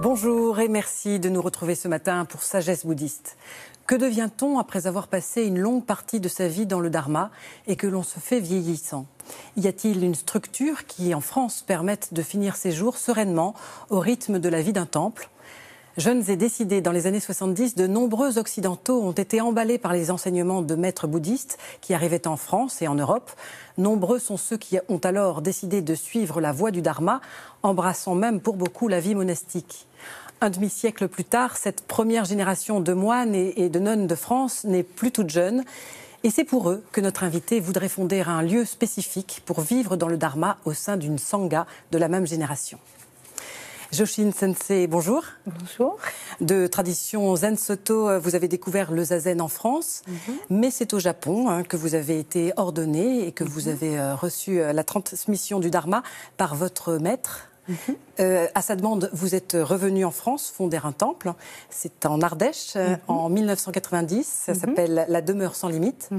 Bonjour et merci de nous retrouver ce matin pour Sagesse bouddhiste. Que devient-on après avoir passé une longue partie de sa vie dans le dharma et que l'on se fait vieillissant? Y a-t-il une structure qui, en France, permette de finir ses jours sereinement au rythme de la vie d'un temple? Jeunes et décidés dans les années 70, de nombreux Occidentaux ont été emballés par les enseignements de maîtres bouddhistes qui arrivaient en France et en Europe. Nombreux sont ceux qui ont alors décidé de suivre la voie du dharma, embrassant même pour beaucoup la vie monastique. Un demi-siècle plus tard, cette première génération de moines et de nonnes de France n'est plus toute jeune. Et c'est pour eux que notre invité voudrait fonder un lieu spécifique pour vivre dans le dharma au sein d'une sangha de la même génération. Joshin Sensei, bonjour. Bonjour. De tradition Zen Soto, vous avez découvert le Zazen en France, mais c'est au Japon que vous avez été ordonné et que vous avez reçu la transmission du Dharma par votre maître. À sa demande, vous êtes revenu en France, fonder un temple. C'est en Ardèche, en 1990. Ça s'appelle La Demeure sans limite.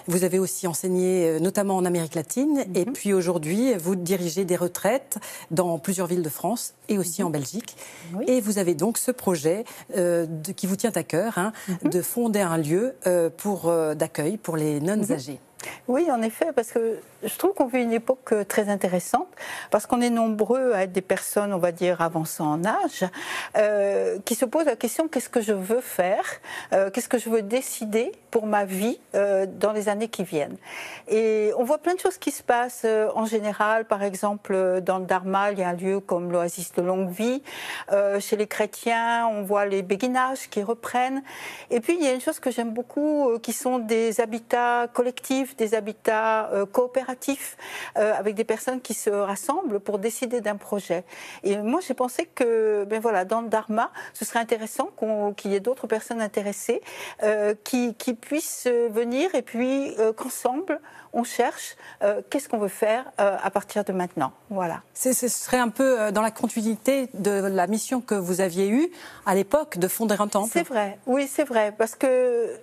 Vous avez aussi enseigné notamment en Amérique latine. Et puis aujourd'hui, vous dirigez des retraites dans plusieurs villes de France et aussi en Belgique. Oui. Et vous avez donc ce projet qui vous tient à cœur, de fonder un lieu d'accueil pour les nonnes âgées. Oui, en effet, parce que je trouve qu'on vit une époque très intéressante, parce qu'on est nombreux à être des personnes, on va dire, avançant en âge, qui se posent la question, qu'est-ce que je veux faire, qu'est-ce que je veux décider pour ma vie dans les années qui viennent. Et on voit plein de choses qui se passent en général, par exemple, dans le Dharma, il y a un lieu comme l'Oasis de longue vie, chez les chrétiens, on voit les béguinages qui reprennent, et puis il y a une chose que j'aime beaucoup, qui sont des habitats collectifs, des habitats coopératifs avec des personnes qui se rassemblent pour décider d'un projet. Et moi, j'ai pensé que dans le Dharma, ce serait intéressant qu'il y ait d'autres personnes intéressées qui puissent venir et puis qu'ensemble, on cherche qu'est-ce qu'on veut faire à partir de maintenant. Voilà. Ce serait un peu dans la continuité de la mission que vous aviez eue à l'époque de fonder un temple. C'est vrai, oui, c'est vrai, parce que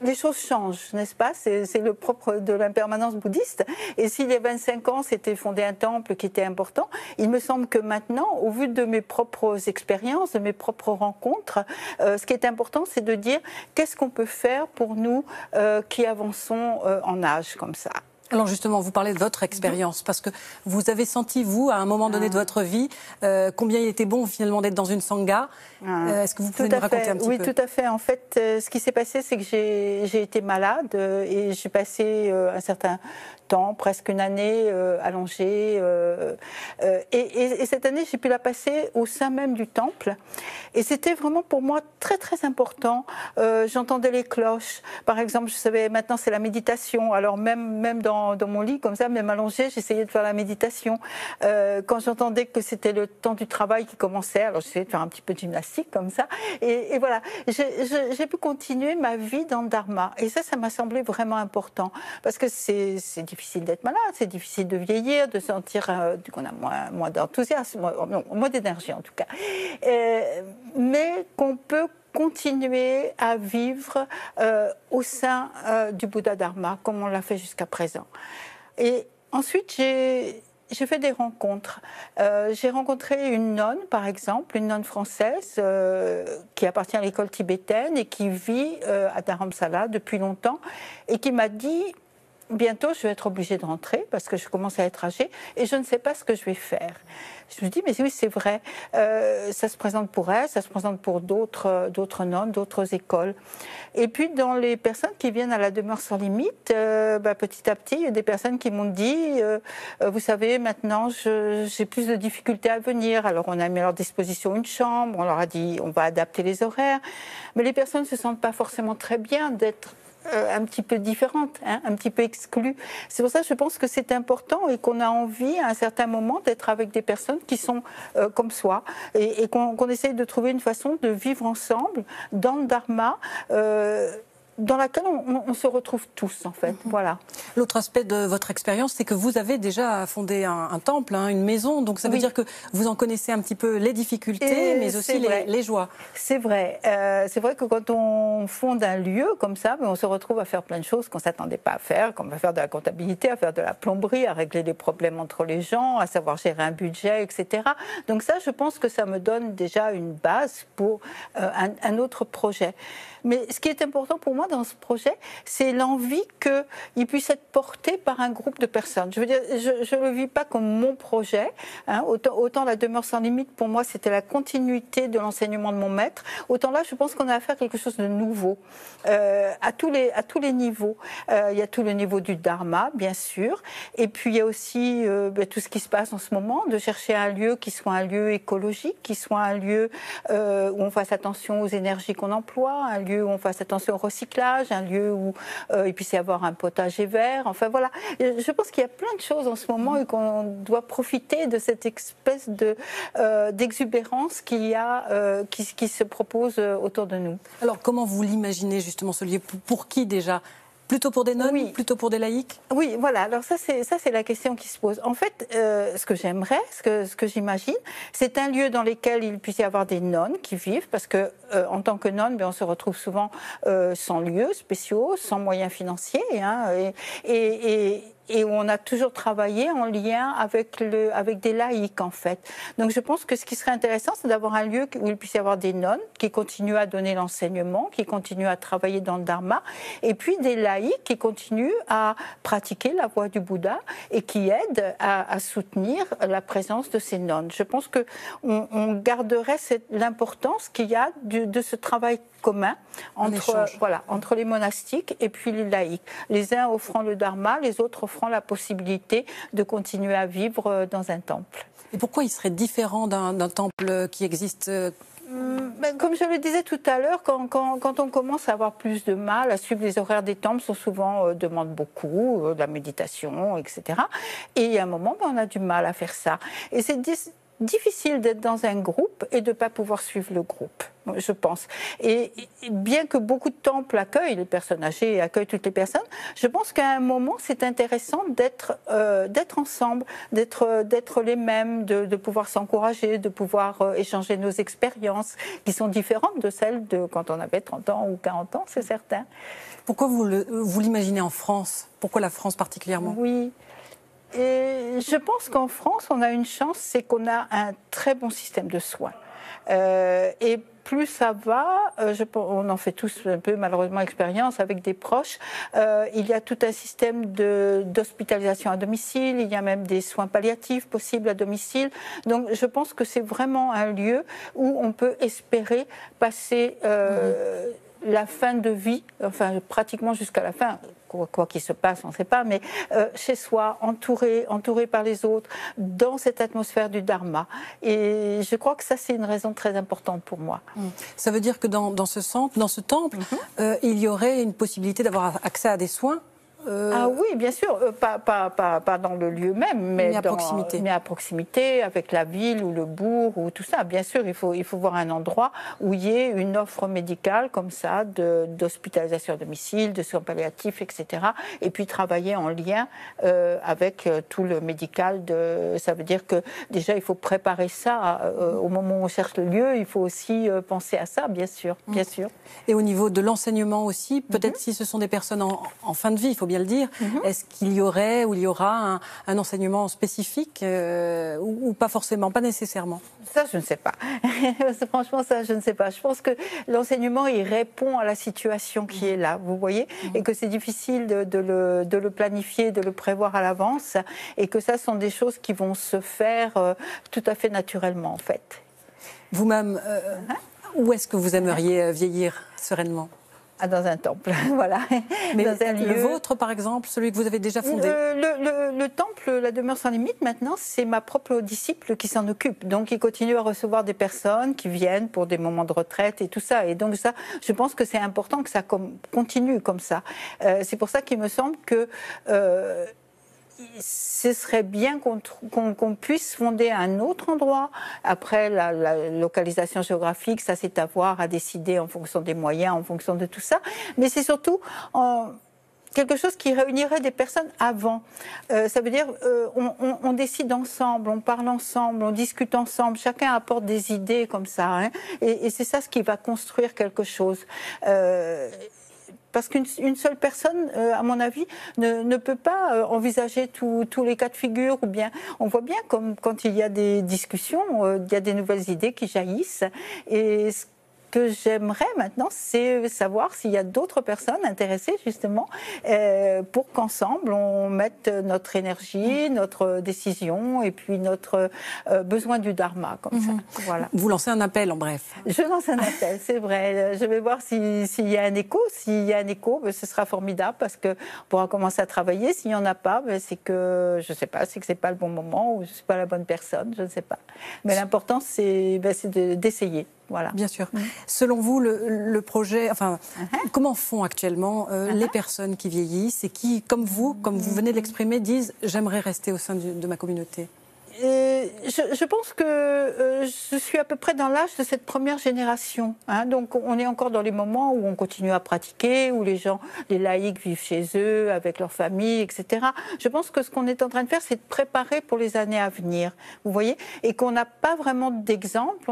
les choses changent, n'est-ce pas? C'est le propre de l'impermanence bouddhiste. Et s'il y a 25 ans, c'était fonder un temple qui était important, il me semble que maintenant, au vu de mes propres expériences, de mes propres rencontres, ce qui est important, c'est de dire qu'est-ce qu'on peut faire pour nous qui avançons en âge comme ça. Alors justement, vous parlez de votre expérience, parce que vous avez senti, vous, à un moment donné de votre vie, combien il était bon finalement d'être dans une sangha. Est-ce que vous pouvez nous raconter un petit peu? Oui, tout à fait. En fait, ce qui s'est passé, c'est que j'ai été malade et j'ai passé un certain temps, presque une année allongée. Et cette année, j'ai pu la passer au sein même du temple. Et c'était vraiment pour moi très, très important. J'entendais les cloches. Par exemple, je savais, maintenant, c'est la méditation. Alors même dans mon lit, comme ça, même allongée, j'essayais de faire la méditation. Quand j'entendais que c'était le temps du travail qui commençait, alors j'essayais de faire un petit peu de gymnastique comme ça. Et voilà, j'ai pu continuer ma vie dans le Dharma. Et ça m'a semblé vraiment important. Parce que c'est difficile d'être malade, c'est difficile de vieillir, de sentir qu'on a moins d'enthousiasme, moins d'énergie en tout cas. Mais qu'on peut continuer à vivre au sein du Bouddha Dharma, comme on l'a fait jusqu'à présent. Et ensuite, j'ai fait des rencontres. J'ai rencontré une nonne, par exemple, une nonne française qui appartient à l'école tibétaine et qui vit à Dharamsala depuis longtemps et qui m'a dit: bientôt, je vais être obligée de rentrer parce que je commence à être âgée et je ne sais pas ce que je vais faire. Je me dis, mais oui, c'est vrai, ça se présente pour elle, ça se présente pour d'autres nonnes, d'autres écoles. Et puis, dans les personnes qui viennent à la demeure sans limite, petit à petit, il y a des personnes qui m'ont dit, vous savez, maintenant, j'ai plus de difficultés à venir. Alors, on a mis à leur disposition une chambre, on leur a dit, on va adapter les horaires. Mais les personnes ne se sentent pas forcément très bien d'être un petit peu différente, un petit peu exclue. C'est pour ça que je pense que c'est important et qu'on a envie à un certain moment d'être avec des personnes qui sont comme soi et qu'on essaye de trouver une façon de vivre ensemble dans le Dharma dans laquelle on se retrouve tous, en fait. Voilà. L'autre aspect de votre expérience, c'est que vous avez déjà fondé un temple, une maison, donc ça veut dire que vous en connaissez un petit peu les difficultés, mais aussi les joies. C'est vrai. C'est vrai que quand on fonde un lieu comme ça, on se retrouve à faire plein de choses qu'on ne s'attendait pas à faire, comme à faire de la comptabilité, à faire de la plomberie, à régler les problèmes entre les gens, à savoir gérer un budget, etc. Donc ça, je pense que ça me donne déjà une base pour un autre projet. Mais ce qui est important pour moi dans ce projet, c'est l'envie qu'il puisse être porté par un groupe de personnes. Je veux dire, je ne le vis pas comme mon projet. Autant la demeure sans limite, pour moi, c'était la continuité de l'enseignement de mon maître. Autant là, je pense qu'on a affaire à quelque chose de nouveau, à tous les niveaux. Il y a tout le niveau du dharma, bien sûr. Et puis, il y a aussi tout ce qui se passe en ce moment, de chercher un lieu qui soit un lieu écologique, qui soit un lieu où on fasse attention aux énergies qu'on emploie, un lieu où on fasse attention au recyclage, un lieu où il puisse y avoir un potager vert. Enfin voilà, je pense qu'il y a plein de choses en ce moment et qu'on doit profiter de cette espèce d'exubérance qu'il y a, qui se propose autour de nous. Alors comment vous l'imaginez justement ce lieu? Pour qui déjà? Plutôt pour des nonnes, plutôt pour des laïcs? Oui, voilà. Alors ça, c'est la question qui se pose. En fait, ce que j'aimerais, ce que j'imagine, c'est un lieu dans lequel il puisse y avoir des nonnes qui vivent, parce que en tant que nonne, on se retrouve souvent sans lieux spéciaux, sans moyens financiers, et où on a toujours travaillé en lien avec des laïcs, en fait. Donc je pense que ce qui serait intéressant, c'est d'avoir un lieu où il puisse y avoir des nonnes qui continuent à donner l'enseignement, qui continuent à travailler dans le dharma, et puis des laïcs qui continuent à pratiquer la voie du Bouddha et qui aident à soutenir la présence de ces nonnes. Je pense qu'on garderait l'importance qu'il y a de ce travail commun entre les monastiques et puis les laïcs. Les uns offrant le dharma, les autres offrant la possibilité de continuer à vivre dans un temple. Et pourquoi il serait différent d'un temple qui existe? Comme je le disais tout à l'heure, quand on commence à avoir plus de mal à suivre les horaires des temples, souvent demande beaucoup de la méditation, etc. Et il y a un moment, on a du mal à faire ça. Et c'est difficile d'être dans un groupe et de ne pas pouvoir suivre le groupe, je pense. Et bien que beaucoup de temples accueillent les personnes âgées et accueillent toutes les personnes, je pense qu'à un moment, c'est intéressant d'être ensemble, d'être les mêmes, de pouvoir s'encourager, de pouvoir échanger nos expériences qui sont différentes de celles de quand on avait 30 ans ou 40 ans, c'est certain. Pourquoi vous l'imaginez en France? Pourquoi la France particulièrement? Oui. Et je pense qu'en France, on a une chance, c'est qu'on a un très bon système de soins. Et plus ça va, on en fait tous un peu malheureusement expérience avec des proches, il y a tout un système d'hospitalisation à domicile, il y a même des soins palliatifs possibles à domicile. Donc je pense que c'est vraiment un lieu où on peut espérer passer la fin de vie, enfin pratiquement jusqu'à la fin, quoi qu'il se passe, on ne sait pas, mais chez soi, entouré par les autres, dans cette atmosphère du dharma. Et je crois que ça, c'est une raison très importante pour moi. Ça veut dire que dans ce temple, il y aurait une possibilité d'avoir accès à des soins? Ah oui, bien sûr, pas dans le lieu même, mais à proximité, avec la ville ou le bourg ou tout ça. Bien sûr, il faut voir un endroit où il y ait une offre médicale comme ça, d'hospitalisation à domicile, de soins palliatifs, etc. Et puis travailler en lien avec tout le médical. Ça veut dire que déjà, il faut préparer ça au moment où on cherche le lieu. Il faut aussi penser à ça, bien sûr, bien sûr. Et au niveau de l'enseignement aussi, peut-être si ce sont des personnes en fin de vie, il faut bien le dire, est-ce qu'il y aurait ou il y aura un enseignement spécifique ou pas forcément, pas nécessairement? Ça, je ne sais pas. Franchement, ça, je ne sais pas. Je pense que l'enseignement, il répond à la situation qui est là, vous voyez, et que c'est difficile de le planifier, de le prévoir à l'avance, et que ça sont des choses qui vont se faire tout à fait naturellement, en fait. Vous-même, où est-ce que vous aimeriez vieillir sereinement? Dans un temple, voilà. Mais dans un lieu... Le vôtre, par exemple, celui que vous avez déjà fondé? Le temple, la demeure sans limite, maintenant, c'est ma propre disciple qui s'en occupe. Donc, il continue à recevoir des personnes qui viennent pour des moments de retraite et tout ça. Et donc, ça, je pense que c'est important que ça continue comme ça. C'est pour ça qu'il me semble que... ce serait bien qu'on puisse fonder un autre endroit. Après, la localisation géographique, ça c'est à voir, à décider en fonction des moyens, en fonction de tout ça. Mais c'est surtout quelque chose qui réunirait des personnes avant. Ça veut dire on décide ensemble, on parle ensemble, on discute ensemble, chacun apporte des idées comme ça. Hein, et c'est ça ce qui va construire quelque chose. Parce qu'une seule personne, à mon avis, ne peut pas envisager tous les cas de figure. Ou bien, on voit bien comme quand il y a des discussions, il y a des nouvelles idées qui jaillissent. Et ce que j'aimerais maintenant, c'est savoir s'il y a d'autres personnes intéressées justement pour qu'ensemble on mette notre énergie, notre décision et puis notre besoin du dharma comme ça. Voilà. Vous lancez un appel en bref. Je lance un appel, c'est vrai. Je vais voir s'il y a un écho. S'il y a un écho, ce sera formidable parce qu'on pourra commencer à travailler. S'il n'y en a pas, c'est que je ne sais pas, c'est que c'est pas le bon moment ou je ne suis pas la bonne personne, je ne sais pas. Mais l'important c'est d'essayer. Voilà. Bien sûr. Selon vous, le projet, comment font actuellement les personnes qui vieillissent et qui, comme vous venez de l'exprimer, disent « j'aimerais rester au sein de ma communauté ». Je pense que je suis à peu près dans l'âge de cette première génération. Hein, donc on est encore dans les moments où on continue à pratiquer, où les laïcs vivent chez eux, avec leur famille, etc. Je pense que ce qu'on est en train de faire, c'est de préparer pour les années à venir. Vous voyez, et qu'on n'a pas vraiment d'exemple,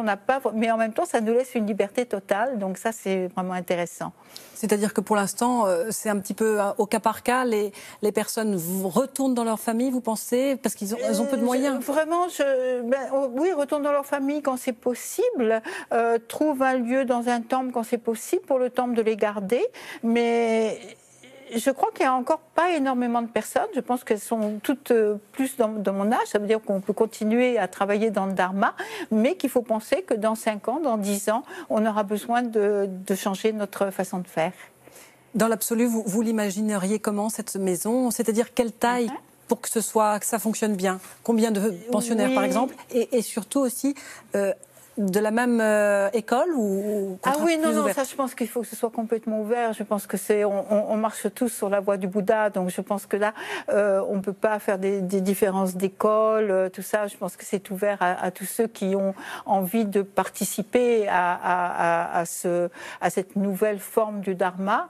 mais en même temps, ça nous laisse une liberté totale. Donc ça, c'est vraiment intéressant. C'est-à-dire que pour l'instant, c'est un petit peu au cas par cas. Les personnes retournent dans leur famille, vous pensez, parce qu'ils ont peu de moyens. Vraiment, oui, retournent dans leur famille quand c'est possible, trouvent un lieu dans un temple quand c'est possible pour le temple de les garder. Mais je crois qu'il n'y a encore pas énormément de personnes. Je pense qu'elles sont toutes plus dans mon âge. Ça veut dire qu'on peut continuer à travailler dans le dharma, mais qu'il faut penser que dans 5 ans, dans 10 ans, on aura besoin de changer notre façon de faire. Dans l'absolu, vous l'imagineriez comment, cette maison? C'est-à-dire quelle taille pour que ça fonctionne bien? Combien de pensionnaires, par exemple? Et surtout aussi... de la même école ou oui, non, ça je pense qu'il faut que ce soit complètement ouvert. Je pense que on marche tous sur la voie du Bouddha, donc je pense que là, on ne peut pas faire des différences d'école, tout ça. Je pense que c'est ouvert à tous ceux qui ont envie de participer à cette nouvelle forme du Dharma.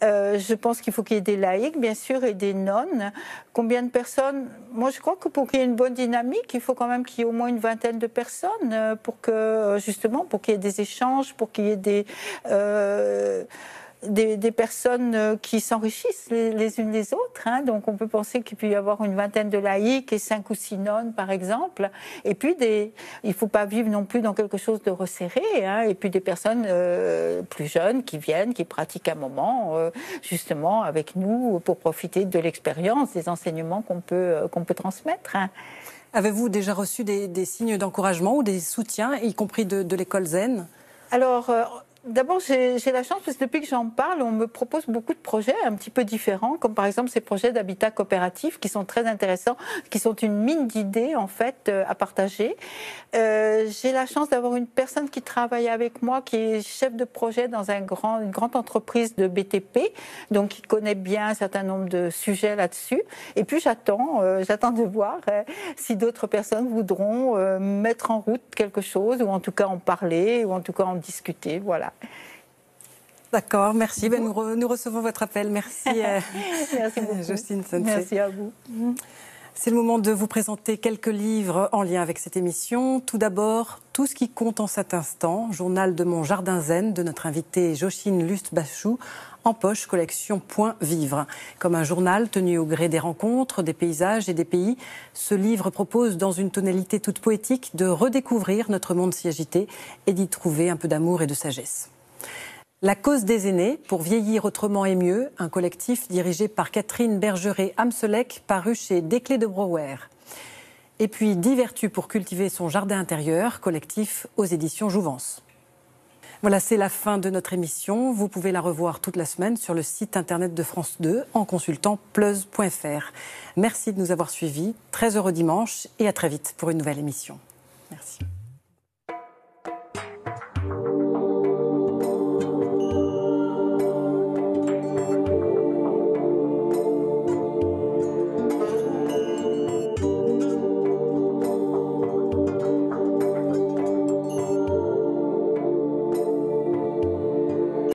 Je pense qu'il faut qu'il y ait des laïcs, bien sûr, et des nonnes. Combien de personnes? Moi, je crois que pour qu'il y ait une bonne dynamique, il faut quand même qu'il y ait au moins une vingtaine de personnes pour qu'il y ait des échanges, pour qu'il y ait des personnes qui s'enrichissent les unes les autres. Hein. Donc on peut penser qu'il peut y avoir une vingtaine de laïcs et 5 ou 6 nonnes, par exemple. Et puis, il ne faut pas vivre non plus dans quelque chose de resserré. Hein. Et puis des personnes plus jeunes qui viennent, qui pratiquent un moment, justement, avec nous, pour profiter de l'expérience, des enseignements qu'on peut transmettre. Hein. Avez-vous déjà reçu des signes d'encouragement ou des soutiens, y compris de l'école Zen? Alors, d'abord, j'ai la chance, parce que depuis que j'en parle, on me propose beaucoup de projets un petit peu différents, comme par exemple ces projets d'habitat coopératif qui sont très intéressants, qui sont une mine d'idées, en fait, à partager. J'ai la chance d'avoir une personne qui travaille avec moi, qui est chef de projet dans une grande entreprise de BTP, donc qui connaît bien un certain nombre de sujets là-dessus. Et puis j'attends de voir si d'autres personnes voudront mettre en route quelque chose, ou en tout cas en parler, ou en tout cas en discuter, voilà. D'accord, merci. Nous recevons votre appel. Merci, merci beaucoup. Jocelyne Sensei. Merci à vous. C'est le moment de vous présenter quelques livres en lien avec cette émission. Tout d'abord, Tout ce qui compte en cet instant, journal de mon jardin zen de notre invitée Jocelyne Lust-Bachou, en poche, collection Point Vivre. Comme un journal tenu au gré des rencontres, des paysages et des pays, ce livre propose, dans une tonalité toute poétique, de redécouvrir notre monde si agité et d'y trouver un peu d'amour et de sagesse. La cause des aînés, pour vieillir autrement et mieux, un collectif dirigé par Catherine Bergeret-Amselec, paru chez Desclés de Brouwer. Et puis 10 vertus pour cultiver son jardin intérieur, collectif aux éditions Jouvence. Voilà, c'est la fin de notre émission. Vous pouvez la revoir toute la semaine sur le site internet de France 2 en consultant pleuse.fr. Merci de nous avoir suivis. Très heureux dimanche et à très vite pour une nouvelle émission. Merci.